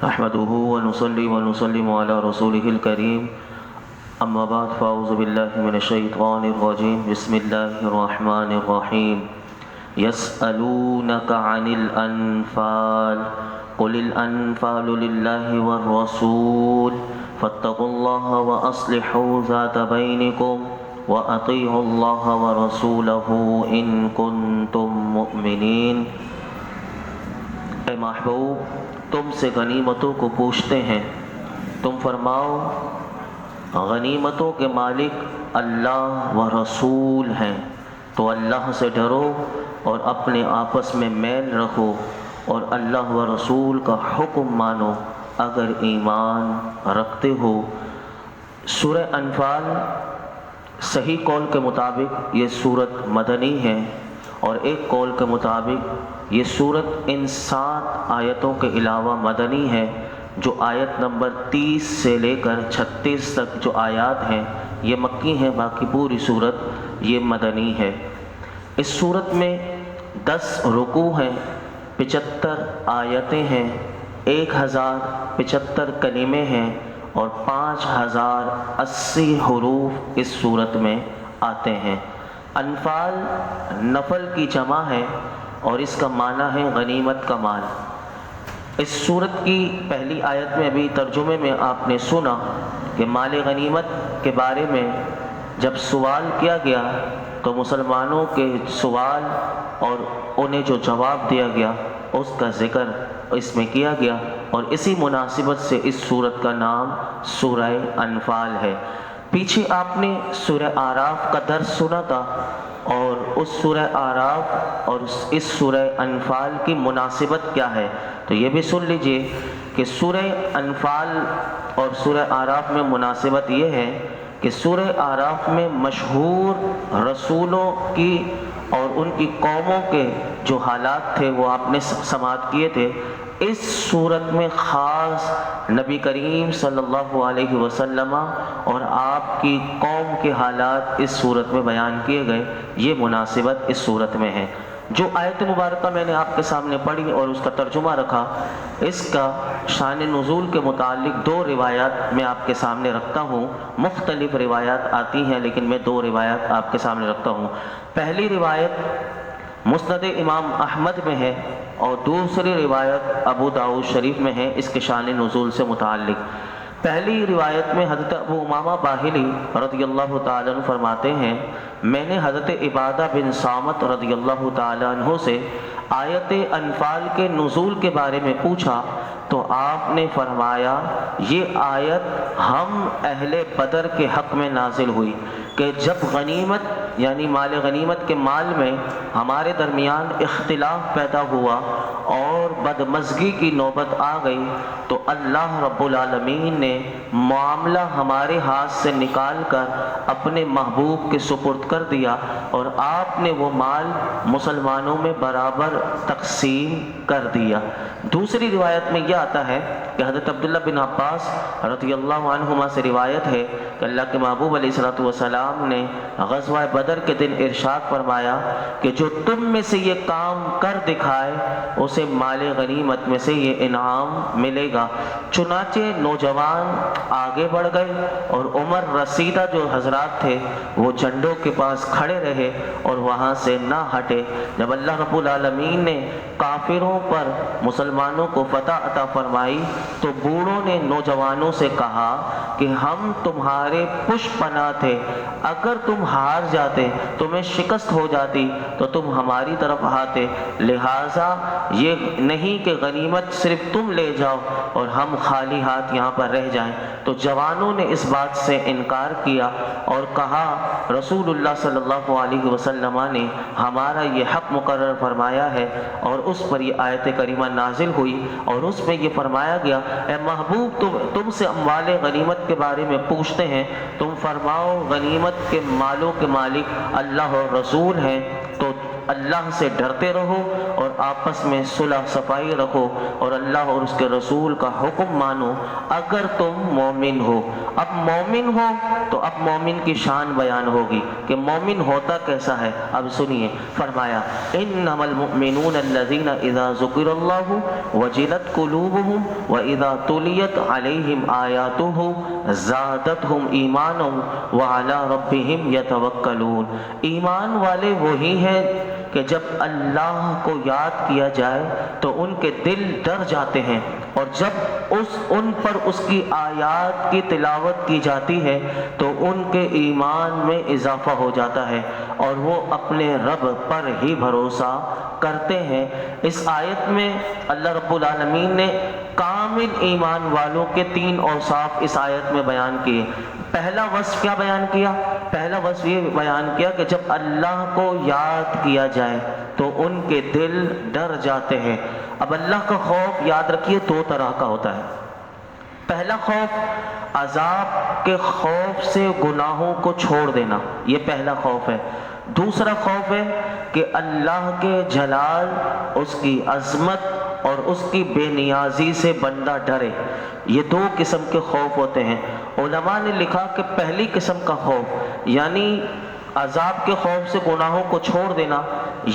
نحمده ونصلي ونسلم على رسوله الكريم اما بعد فاعوذ باللہ من الشیطان الرجیم بسم اللہ الرحمن الرحیم یسألونک عن الانفال قل الانفال للہ والرسول فاتقوا اللہ واصلحوا ذات بینکم واطیعوا اللہ ورسولہ ان کنتم مؤمنین۔ اے محبوب، تم سے غنیمتوں کو پوچھتے ہیں، تم فرماؤ غنیمتوں کے مالک اللہ و رسول ہیں، تو اللہ سے ڈرو اور اپنے آپس میں میل رکھو اور اللہ و رسول کا حکم مانو اگر ایمان رکھتے ہو۔ سورہ انفال صحیح قول کے مطابق یہ سورت مدنی ہے، اور ایک قول کے مطابق یہ سورت ان 7 آیتوں کے علاوہ مدنی ہے، جو آیت نمبر 30 سے لے کر 36 تک جو آیات ہیں یہ مکی ہیں، باقی پوری سورت یہ مدنی ہے۔ اس سورت میں 10 رکوع ہیں، 75 آیتیں ہیں، 1075 کلمے ہیں اور 5080 حروف اس سورت میں آتے ہیں۔ انفال نفل کی جمع ہے اور اس کا معنی ہے غنیمت کا مال۔ اس سورت کی پہلی آیت میں ابھی ترجمے میں آپ نے سنا کہ مال غنیمت کے بارے میں جب سوال کیا گیا تو مسلمانوں کے سوال اور انہیں جو جواب دیا گیا اس کا ذکر اس میں کیا گیا، اور اسی مناسبت سے اس سورت کا نام سورہ انفال ہے۔ پیچھے آپ نے سورہ اعراف کا درس سنا تھا، اور اس سورہ اعراف اور اس سورہ انفال کی مناسبت کیا ہے، تو یہ بھی سن لیجئے کہ سورہ انفال اور سورہ اعراف میں مناسبت یہ ہے کہ سورہ اعراف میں مشہور رسولوں کی اور ان کی قوموں کے جو حالات تھے وہ آپ نے سماعت کیے تھے۔ اس صورت میں خاص نبی کریم صلی اللہ علیہ وسلم اور آپ کی قوم کے حالات اس صورت میں بیان کیے گئے، یہ مناسبت اس صورت میں ہے۔ جو آیت مبارکہ میں نے آپ کے سامنے پڑھی اور اس کا ترجمہ رکھا، اس کا شان نزول کے متعلق 2 روایات میں آپ کے سامنے رکھتا ہوں۔ مختلف روایات آتی ہیں لیکن میں 2 روایات آپ کے سامنے رکھتا ہوں۔ پہلی روایت مسند امام احمد میں ہے اور دوسری روایت ابو داؤد شریف میں ہے اس کے شان نزول سے متعلق۔ پہلی روایت میں حضرت ابو امامہ باہلی رضی اللہ تعالیٰ عنہ فرماتے ہیں، میں نے حضرت عبادہ بن صامت رضی اللہ تعالیٰ عنہ سے آیت انفال کے نزول کے بارے میں پوچھا تو آپ نے فرمایا یہ آیت ہم اہل بدر کے حق میں نازل ہوئی کہ جب غنیمت یعنی مال غنیمت کے مال میں ہمارے درمیان اختلاف پیدا ہوا اور بدمزگی کی نوبت آ گئی تو اللہ رب العالمین نے معاملہ ہمارے ہاتھ سے نکال کر اپنے محبوب کے سپرد کر دیا، اور آپ نے وہ مال مسلمانوں میں برابر تقسیم کر دیا۔ دوسری روایت میں یہ آتا ہے کہ حضرت عبداللہ بن عباس رضی اللہ عنہما سے روایت ہے کہ اللہ کے محبوب علیہ الصلوۃ والسلام نے غزوہ بدر کے دن ارشاد فرمایا کہ جو تم میں سے یہ کام کر دکھائے اسے مال غنیمت میں سے یہ انعام ملے گا۔ چنانچہ نوجوان آگے بڑھ گئے اور عمر رسیدہ جو حضرات تھے وہ جھنڈوں کے پاس کھڑے رہے اور وہاں سے نہ ہٹے۔ جب اللہ رب العالمین نے کافروں پر مسلمانوں کو فتح عطا فرمائی تو بوڑھوں نے نوجوانوں سے کہا کہ ہم تمہارے پش پناہ تھے، اگر تم ہار جاتے تمہیں شکست ہو جاتی تو تم ہماری طرف آتے، لہٰذا یہ نہیں کہ غنیمت صرف تم لے جاؤ اور ہم خالی ہاتھ یہاں پر رہ جائیں۔ تو جوانوں نے اس بات سے انکار کیا اور کہا رسول اللہ صلی اللہ علیہ وسلم نے ہمارا یہ حق مقرر فرمایا ہے، اور اس پر یہ آیت کریمہ نازل ہوئی اور اس میں یہ فرمایا گیا اے محبوب تم سے اموال غنیمت کے بارے میں پوچھتے ہیں، تم فرماؤ غنیمت کے مالوں کے مالک اللہ اور رسول ہیں، تو اللہ سے ڈرتے رہو اور آپس میں صلح صفائی رکھو اور اللہ اور اس کے رسول کا حکم مانو اگر تم مومن ہو۔ اب مومن ہو تو اب مومن کی شان بیان ہوگی کہ مومن ہوتا کیسا ہے۔ اب سنیے، فرمایا انما المؤمنون الذین اذا ذکر اللہ وجلت قلوبهم واذا تلیت علیہم آیاتہ زادتہم ایمانا وعلی ربہم یتوکلون۔ ایمان والے وہی ہیں کہ جب اللہ کو یاد کیا جائے تو ان کے دل ڈر جاتے ہیں، اور جب ان پر اس کی آیات کی تلاوت کی جاتی ہے تو ان کے ایمان میں اضافہ ہو جاتا ہے اور وہ اپنے رب پر ہی بھروسہ کرتے ہیں۔ اس آیت میں اللہ رب العالمین نے کامل ایمان والوں کے 3 اوصاف اس آیت میں بیان کیے۔ پہلا وصف کیا بیان کیا؟ پہلا وصف یہ بیان کیا کہ جب اللہ کو یاد کیا جائے تو ان کے دل ڈر جاتے ہیں۔ اب اللہ کا خوف یاد رکھیے 2 طرح کا ہوتا ہے۔ پہلا خوف عذاب کے خوف سے گناہوں کو چھوڑ دینا، یہ پہلا خوف ہے۔ دوسرا خوف ہے کہ اللہ کے جلال، اس کی عظمت اور اس کی بے نیازی سے بندہ ڈرے۔ یہ 2 قسم کے خوف ہوتے ہیں۔ علماء نے لکھا کہ پہلی قسم کا خوف یعنی عذاب کے خوف سے گناہوں کو چھوڑ دینا،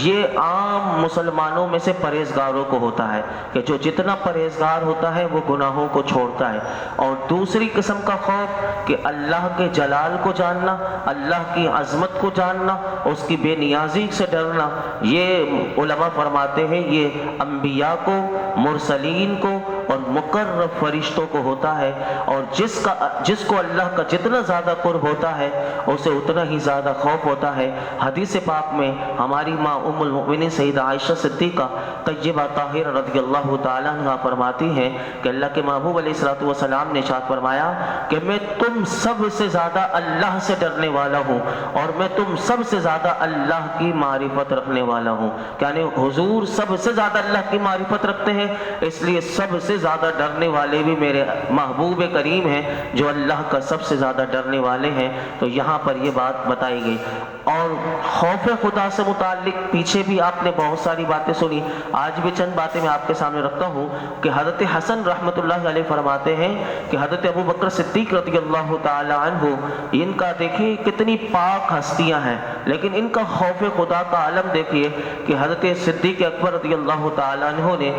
یہ عام مسلمانوں میں سے پرہیزگاروں کو ہوتا ہے کہ جو جتنا پرہیزگار ہوتا ہے وہ گناہوں کو چھوڑتا ہے۔ اور دوسری قسم کا خوف کہ اللہ کے جلال کو جاننا، اللہ کی عظمت کو جاننا، اس کی بے نیازی سے ڈرنا، یہ علماء فرماتے ہیں یہ انبیاء کو، مرسلین کو اور مقرب فرشتوں کو ہوتا ہے، اور جس کو اللہ کا جتنا زیادہ قرب ہوتا ہے اسے اتنا ہی زیادہ خوف ہوتا ہے۔ حدیث پاک میں ہماری ماں ام المؤمنین سیدہ عائشہ صدیقہ طیبہ طاہرہ رضی اللہ تعالیٰ عنہ فرماتی ہیں کہ اللہ کے محبوب علیہ الصلوۃ والسلام نے ارشاد فرمایا کہ میں تم سب سے زیادہ اللہ سے ڈرنے والا ہوں اور میں تم سب سے زیادہ اللہ کی معرفت رکھنے والا ہوں۔ یعنی حضور سب سے زیادہ اللہ کی معرفت رکھتے ہیں، اس لیے سب سے زیادہ ڈرنے والے بھی میرے محبوب کریم ہیں جو اللہ کا سب سے زیادہ ڈرنے والے ہیں۔ تو یہاں پر یہ بات بتائی گئی۔ اور خوف خدا سے متعلق پیچھے بھی آپ نے بہت ساری باتیں سنی، آج بھی چند باتیں میں آپ کے سامنے رکھتا ہوں کہ حضرت حسن رحمۃ اللہ علیہ فرماتے ہیں کہ حضرت ابو بکر صدیق رضی اللہ تعالی عنہ، ان کا دیکھیے کتنی پاک ہستیاں ہیں لیکن ان کا خوف خدا کا عالم دیکھیے کہ حضرت صدیق اکبر رضی اللہ تعالی عنہ نے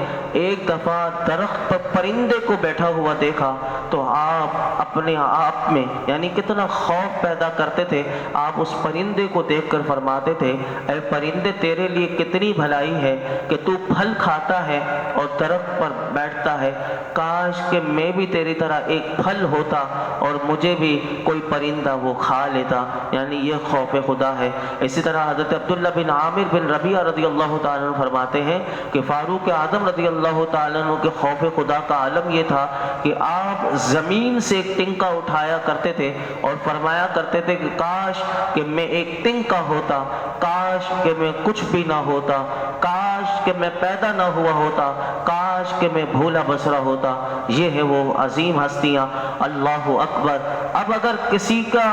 ایک دفعہ درخت پر پرندے کو بیٹھا ہوا دیکھا تو آپ اپنے آپ میں یعنی کتنا خوف پیدا کرتے تھے۔ آپ اس پرندے کو دیکھ کر فرماتے تھے اے پرندے تیرے لیے کتنی بھلائی ہے کہ تو پھل کھاتا ہے اور درخت پر بیٹھتا ہے، کاش کہ میں بھی تیری طرح ایک پھل ہوتا اور مجھے بھی کوئی پرندہ وہ کھا لیتا۔ یعنی یہ خوف خدا ہے۔ اسی طرح حضرت عبداللہ بن عامر بن ربیعہ رضی اللہ تعالیٰ عنہ فرماتے ہیں کہ فاروق اعظم رضی اللہ تعالیٰ عنہ کے خوف خدا کا عالم یہ تھا کہ آپ زمین سے ایک تنکا اٹھایا کرتے تھے اور فرمایا کرتے تھے کہ کاش کہ میں ایک تنکا ہوتا، کاش کہ میں کچھ بھی نہ ہوتا، کاش کہ میں پیدا نہ ہوا ہوتا، کاش کہ میں بھولا بسرا ہوتا۔ یہ ہے وہ عظیم ہستیاں۔ اللہ اکبر۔ اب اگر کسی کا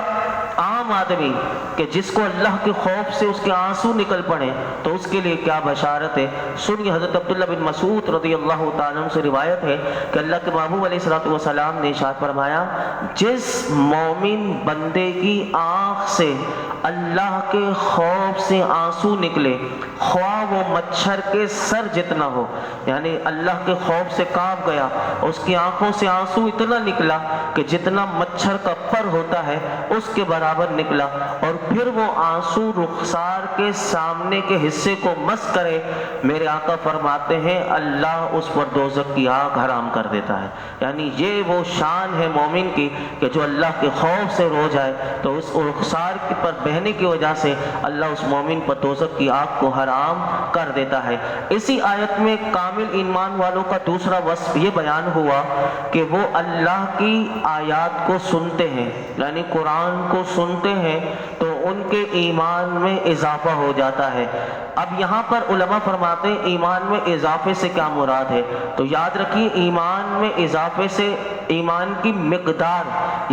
عام آدمی کہ جس کو اللہ کے خوف سے اس کے آنسو نکل پڑے تو اس کے لیے کیا بشارت ہے۔ سنیے حضرت عبداللہ بن مسعود رضی اللہ تعالیٰ عنہ سے روایت ہے کہ اللہ کے محبوب علیہ الصلوۃ والسلام نے ارشاد فرمایا جس مومن بندے کی آنکھ سے اللہ کے خوف سے آنسو نکلے خواہ وہ مچھر کے سر جتنا ہو، یعنی اللہ کے خوف سے کانپ گیا، اس کی آنکھوں سے آنسو اتنا نکلا کہ جتنا مچھر کا پر ہوتا ہے اس کے برابر نکلا، اور پھر وہ آنسو رخسار کے سامنے کے حصے کو مس کرے، میرے آقا فرماتے ہیں اللہ اس پر دوزخ کی آگ حرام کر دیتا ہے۔ یعنی یہ وہ شان ہے مومن کی کہ جو اللہ کے خوف سے رو جائے تو اس رخسار پر بہنے کی وجہ سے اللہ اس مومن پر دوزخ کی آگ کو حرام کر دیتا ہے۔ اسی آیت میں کامل ایمان والوں کا دوسرا وصف یہ بیان ہوا کہ وہ اللہ کی آیات کو سنتے ہیں، یعنی قرآن کو سنتے ہیں تو ان کے ایمان میں اضافہ ہو جاتا ہے۔ اب یہاں پر علماء فرماتے ہیں ایمان میں اضافے سے کیا مراد ہے؟ تو یاد رکھیے ایمان میں اضافے سے ایمان کی مقدار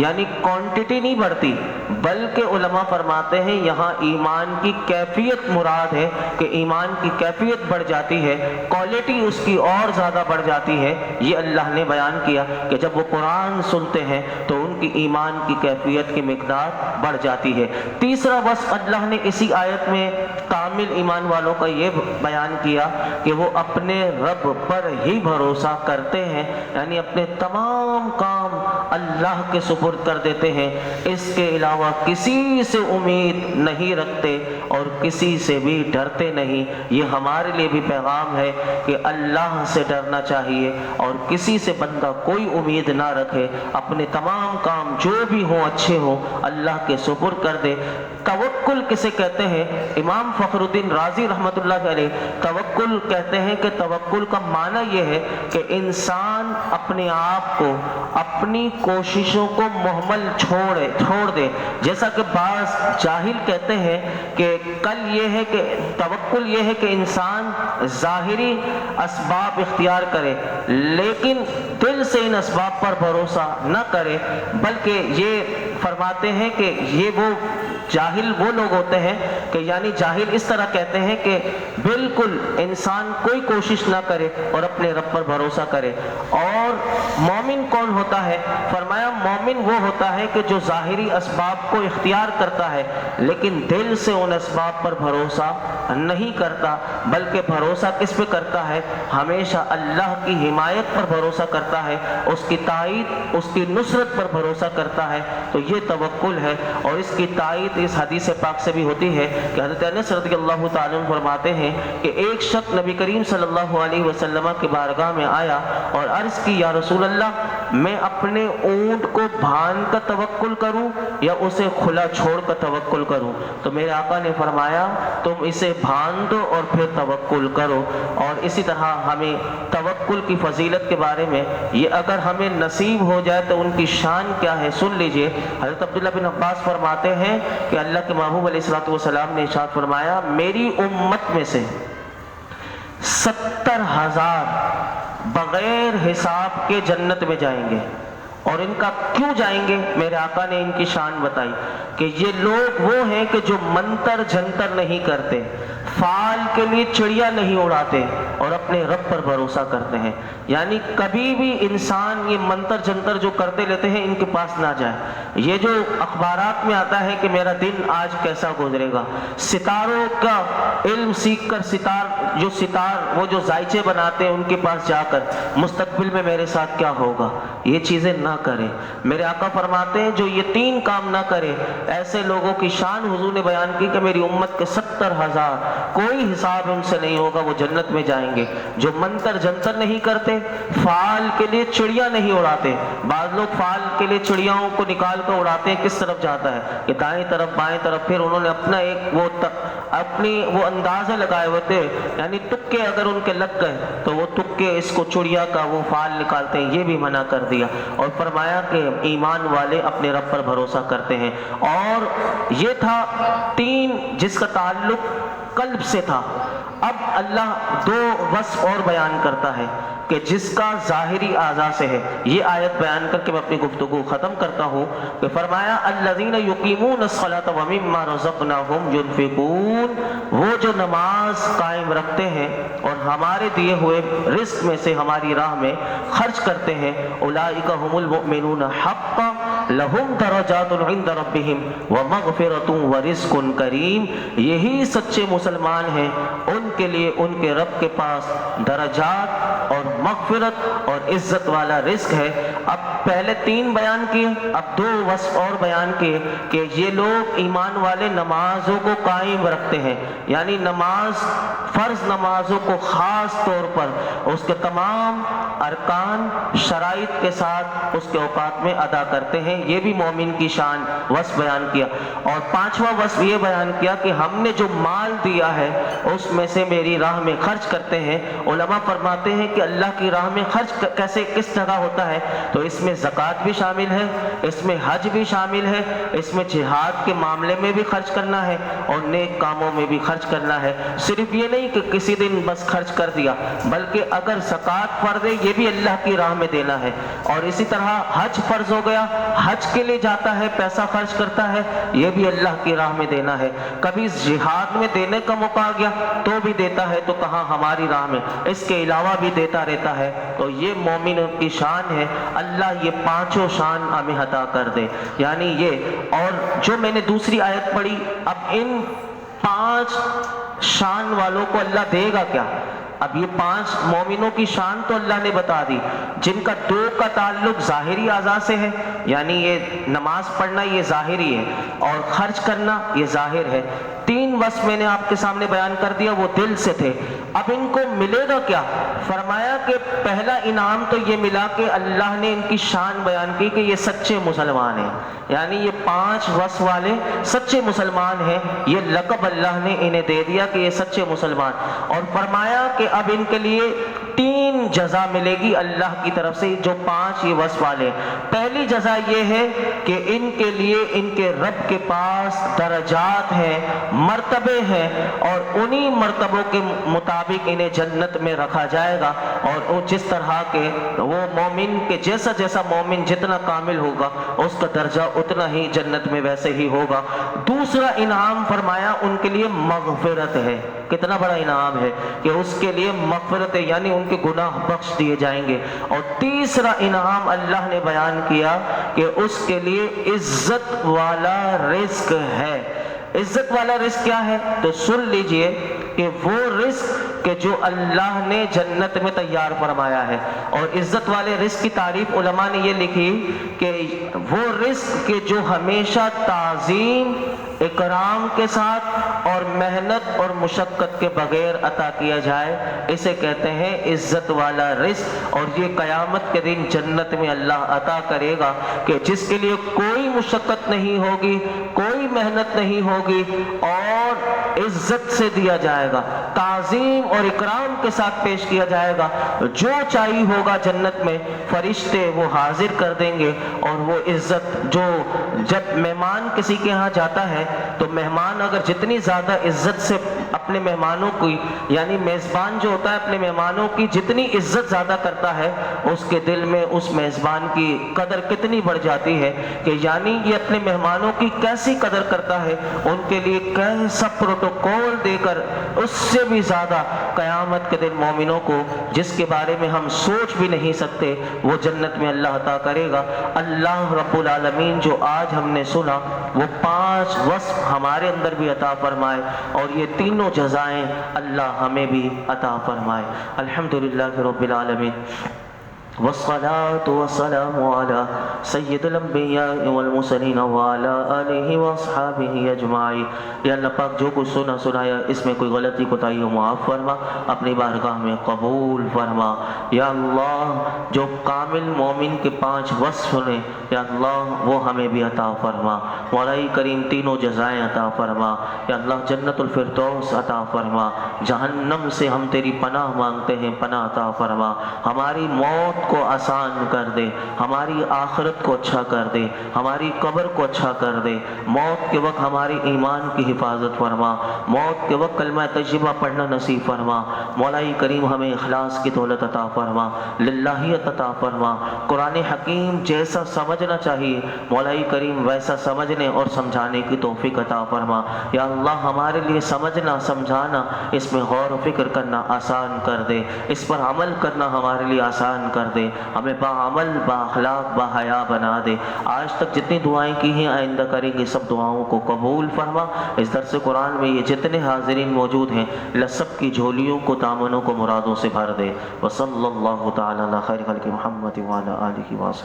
یعنی کوانٹٹی نہیں بڑھتی، بلکہ علماء فرماتے ہیں یہاں ایمان کی کیفیت مراد ہے کہ ایمان کی کیفیت بڑھ جاتی ہے، کوالٹی اس کی اور زیادہ بڑھ جاتی ہے۔ یہ اللہ نے بیان کیا کہ جب وہ قرآن سنتے ہیں تو ان کی ایمان کی کیفیت کی مقدار بڑھ جاتی ہے۔ تیسرا وصف اللہ نے اسی آیت میں کامل ایمان والوں کا یہ بیان کیا کہ وہ اپنے رب پر ہی بھروسہ کرتے ہیں، یعنی اپنے تمام کام اللہ کے سپرد کر دیتے ہیں، اس کے علاوہ کسی سے امید نہیں رکھتے اور کسی سے بھی ڈرتے نہیں۔ یہ ہمارے لیے بھی پیغام ہے کہ اللہ سے ڈرنا چاہیے اور کسی سے بندہ کوئی امید نہ رکھے، اپنے تمام کام جو بھی ہوں اچھے ہوں اللہ کے سپرد کر دے۔ توکل کسے کہتے ہیں؟ امام فخر الدین رازی رحمۃ اللہ علیہ توکل کہتے ہیں کہ توکل کا معنی یہ ہے کہ انسان اپنے آپ کو، اپنی کوششوں کو مہمل چھوڑ دے۔ جیسا کہ بعض جاہل کہتے ہیں کہ کل یہ ہے کہ توکل یہ ہے کہ انسان ظاہری اسباب اختیار کرے لیکن دل سے ان اسباب پر بھروسہ نہ کرے، بلکہ یہ فرماتے ہیں کہ یہ وہ جاہل وہ لوگ ہوتے ہیں کہ یعنی جاہل اس طرح کہتے ہیں کہ بالکل انسان کوئی کوشش نہ کرے اور اپنے رب پر بھروسہ کرے۔ اور مومن کون ہوتا ہے؟ فرمایا مومن وہ ہوتا ہے کہ جو ظاہری اسباب کو اختیار کرتا ہے لیکن دل سے ان اسباب پر بھروسہ نہیں کرتا، بلکہ بھروسہ کس پہ کرتا ہے؟ ہمیشہ اللہ کی حمایت پر بھروسہ کرتا ہے، اس کی تائید، اس کی نصرت پر بھروسہ کرتا ہے۔ تو یہ توکل ہے، اور اس کی تائید اس حدیث پاک سے بھی ہوتی ہے کہ حضرت انس رضی اللہ تعالیٰ عنہ فرماتے ہیں کہ ایک شخص نبی کریم صلی اللہ علیہ وسلم کی بارگاہ میں آیا اور عرض کی یا رسول اللہ میں اپنے اونٹ کو باندھ کر توکل کروں یا اسے کھلا چھوڑ کر توکل کروں؟ تو میرے آقا نے فرمایا تم اسے باندھ دو اور پھر توکل کرو۔ اور اسی طرح ہمیں توکل کی فضیلت کے بارے میں یہ اگر ہمیں نصیب ہو جائے تو ان کی شان کیا ہے سن لیجئے۔ حضرت عبداللہ بن عباس فرماتے ہیں کہ اللہ کے محبوب علیہ السلام نے ارشاد فرمایا میری امت میں سے 70,000 بغیر حساب کے جنت میں جائیں گے۔ اور ان کا کیوں جائیں گے؟ میرے آقا نے ان کی شان بتائی کہ یہ لوگ وہ ہیں کہ جو منتر جنتر نہیں کرتے، فال کے لیے چڑیا نہیں اڑاتے اور اپنے رب پر بھروسہ کرتے ہیں۔ یعنی کبھی بھی انسان یہ منتر جنتر جو کرتے لیتے ہیں ان کے پاس نہ جائے۔ یہ جو اخبارات میں آتا ہے کہ میرا دن آج کیسا گزرے گا، ستاروں کا علم سیکھ کر ستار وہ جو زائچے بناتے ہیں ان کے پاس جا کر مستقبل میں میرے ساتھ کیا ہوگا، یہ چیزیں نہ کرے۔ میرے آقا فرماتے ہیں جو یہ 3 کام نہ کرے ایسے لوگوں کی شان حضور نے بیان کی کہ میری امت کے 70,000 کوئی حساب ان سے نہیں ہوگا، وہ جنت میں جائیں گے۔ جو منتر جنتر نہیں کرتے، فال کے لیے چڑیا نہیں اڑاتے۔ بعض لوگ فال کے لیے چڑیاؤں کو نکال کر اڑاتے ہیں، کس طرف جاتا ہے کہ دائیں طرف بائیں طرف، پھر انہوں نے اپنا ایک وہ اندازے لگائے ہوتے ہیں، یعنی تکے اگر ان کے لگ گئے تو وہ تکے اس کو چڑیا کا وہ فال نکالتے ہیں۔ یہ بھی منع کر دیا اور فرمایا کہ ایمان والے اپنے رب پر بھروسہ کرتے ہیں۔ اور یہ تھا 3 جس کا تعلق قلب سے تھا۔ اب اللہ 2 وصف اور بیان کرتا ہے کہ جس کا ظاہری اعضاء سے ہے۔ یہ آیت بیان کر کے میں اپنی گفتگو ختم کرتا ہوں کہ فرمایا الذین یقیمون الصلاۃ ومما رزقناہم ینفقون، وہ جو نماز قائم رکھتے ہیں اور ہمارے دیے ہوئے رزق میں سے ہماری راہ میں خرچ کرتے ہیں، اولئک هم المؤمنون حقا لہم درجات عند ربہم ومغفرۃ ورزق کریم، یہی سچے مسلمان ہیں، ان کے لیے ان کے رب کے پاس درجات اور مغفرت اور عزت والا رزق ہے۔ اب پہلے 3 بیان کیے، اب 2 وصف اور بیان کیے کہ یہ لوگ ایمان والے نمازوں کو قائم رکھتے ہیں، یعنی فرض نمازوں کو خاص طور پر اس کے تمام ارکان شرائط کے ساتھ اس کے اوقات میں ادا کرتے ہیں۔ ہیں، یہ بھی مومن کی شان وصف بیان کیا۔ اور پانچواں وصف یہ بیان کیا کہ ہم نے جو مال دیا ہے اس میں سے میری راہ میں خرچ کرتے ہیں۔ علماء فرماتے ہیں کہ اللہ کی راہ میں خرچ کیسے کس جگہ ہوتا ہے، تو اس میں زکوٰۃ بھی شامل ہے، اس میں حج بھی شامل ہے، اس میں جہاد کے معاملے میں بھی خرچ کرنا ہے اور نیک کاموں میں بھی خرچ کرنا ہے۔ صرف یہ نہیں کہ کسی دن بس خرچ کر دیا، بلکہ اگر زکوٰۃ فرض ہے یہ بھی اللہ کی راہ میں دینا ہے۔ اور اسی طرح حج فرض ہو گیا، حج کے لیے جاتا ہے، پیسہ خرچ کرتا ہے، یہ بھی اللہ کی راہ میں دینا ہے۔ کبھی جہاد میں دینے کا موقع آ گیا تو بھی دیتا ہے، تو کہاں ہماری راہ میں، اس کے علاوہ بھی دیتا رہتا ہے۔ تو یہ مومن کی شان ہے، اللہ یہ پانچوں شان ہمیں عطا کر دے، یعنی یہ۔ اور جو میں نے دوسری آیت پڑھی، اب ان پانچ شان والوں کو اللہ دے گا کیا؟ اب یہ پانچ مومنوں کی شان تو اللہ نے بتا دی، جن کا دو کا تعلق ظاہری اعضاء سے ہے، یعنی یہ نماز پڑھنا یہ ظاہری ہے اور خرچ کرنا یہ ظاہر ہے۔ تین وصف میں نے آپ کے سامنے بیان کر دیا، وہ دل سے تھے۔ اب ان کو ملے گا کیا؟ فرمایا کہ پہلا انعام تو یہ ملا کہ اللہ نے ان کی شان بیان کی کہ یہ سچے مسلمان ہیں، یعنی یہ پانچ وصف والے سچے مسلمان ہیں، یہ لقب اللہ نے انہیں دے دیا کہ یہ سچے مسلمان۔ اور فرمایا کہ اب ان کے لیے تین جزا ملے گی اللہ کی طرف سے، جو پانچ یہ وصف والے۔ پہلی جزا یہ ہے کہ ان کے لیے ان کے رب کے پاس درجات ہیں، مرتبے ہیں، اور انہی مرتبوں کے مطابق انہیں جنت میں رکھا جائے گا۔ اور وہ جس طرح کے وہ مومن کے جیسا مومن جتنا کامل ہوگا اس کا درجہ اتنا ہی جنت میں ویسے ہی ہوگا۔ دوسرا انعام فرمایا ان کے لیے مغفرت ہے۔ کتنا بڑا انعام ہے کہ اس کے لیے مغفرت ہے، یعنی ان کے گناہ بخش دیے جائیں گے۔ اور تیسرا انعام اللہ نے بیان کیا کہ اس کے لیے عزت والا رزق ہے۔ عزت والا رزق کیا ہے؟ تو سن لیجئے کہ وہ رزق کہ جو اللہ نے جنت میں تیار فرمایا ہے۔ اور عزت والے رزق کی تعریف علماء نے یہ لکھی کہ وہ رزق کہ جو ہمیشہ تعظیم، اکرام کے ساتھ اور محنت اور مشقت کے بغیر عطا کیا جائے، اسے کہتے ہیں عزت والا رزق۔ اور یہ قیامت کے دن جنت میں اللہ عطا کرے گا کہ جس کے لیے کوئی مشقت نہیں ہوگی، کوئی محنت نہیں ہوگی، اور عزت سے دیا جائے گا، تعظیم اور اکرام کے ساتھ پیش کیا جائے گا۔ جو چاہیے ہوگا جنت میں فرشتے وہ حاضر کر دیں گے، اور وہ عزت جو جب مہمان کسی کے ہاں جاتا ہے تو مہمان اگر جتنی زیادہ عزت سے اپنے مہمانوں کی، یعنی میزبان جو ہوتا ہے اپنے مہمانوں کی جتنی عزت زیادہ کرتا ہے، اس کے دل میں اس میزبان کی قدر کتنی بڑھ جاتی ہے کہ یعنی یہ اپنے مہمانوں کی کیسی قدر کرتا ہے، ان کے لیے کیسا پروٹوکول دے کر، اس سے بھی زیادہ قیامت کے دن مومنوں کو جس کے بارے میں ہم سوچ بھی نہیں سکتے وہ جنت میں اللہ عطا کرے گا۔ اللہ رب العالمین جو آج ہم نے سنا وہ پانچ وصف ہمارے اندر بھی عطا فرمائے، اور یہ تینوں جزائیں اللہ ہمیں بھی عطا فرمائے۔ الحمدللہ رب العالمین، والصلاة والسلام على سید الانبیاء والمرسلین وعلى آلہ واصحابہ اجمعین۔ یا اللہ پاک جو کچھ سنایا اس میں کوئی غلطی کوتاہی ہو معاف فرما، اپنی بارگاہ میں قبول فرما۔ یا اللہ جو کامل مومن کے پانچ وصف سنے یا اللہ وہ ہمیں بھی عطا فرما۔ مولائی کریم تینوں جزائیں عطا فرما۔ یا اللہ جنت الفردوس عطا فرما۔ جہنم سے ہم تیری پناہ مانگتے ہیں، پناہ عطا فرما۔ ہماری موت کو آسان کر دے، ہماری آخرت کو اچھا کر دے، ہماری قبر کو اچھا کر دے۔ موت کے وقت ہماری ایمان کی حفاظت فرما، موت کے وقت کلمہ طیبہ پڑھنا نصیب فرما۔ مولائی کریم ہمیں اخلاص کی دولت عطا فرما، للہیت عطا فرما۔ قرآن حکیم جیسا سمجھنا چاہیے مولائی کریم ویسا سمجھنے اور سمجھانے کی توفیق عطا فرما۔ یا اللہ ہمارے لیے سمجھنا، سمجھانا، اس میں غور و فکر کرنا آسان کر دے، اس پر عمل کرنا ہمارے لیے آسان کر دے، ہمیں باعمل، بااخلاق، باحیا بنا دے۔ آج تک جتنی دعائیں کی ہیں آئندہ کریں گے سب دعاؤں کو قبول فرما۔ اس درس قرآن میں یہ جتنے حاضرین موجود ہیں اللہ سب کی جھولیوں کو، دامنوں کو مرادوں سے بھر دے۔ وصلی اللہ تعالی علی خیر خلق محمد وعلی آلہ وصحبہ۔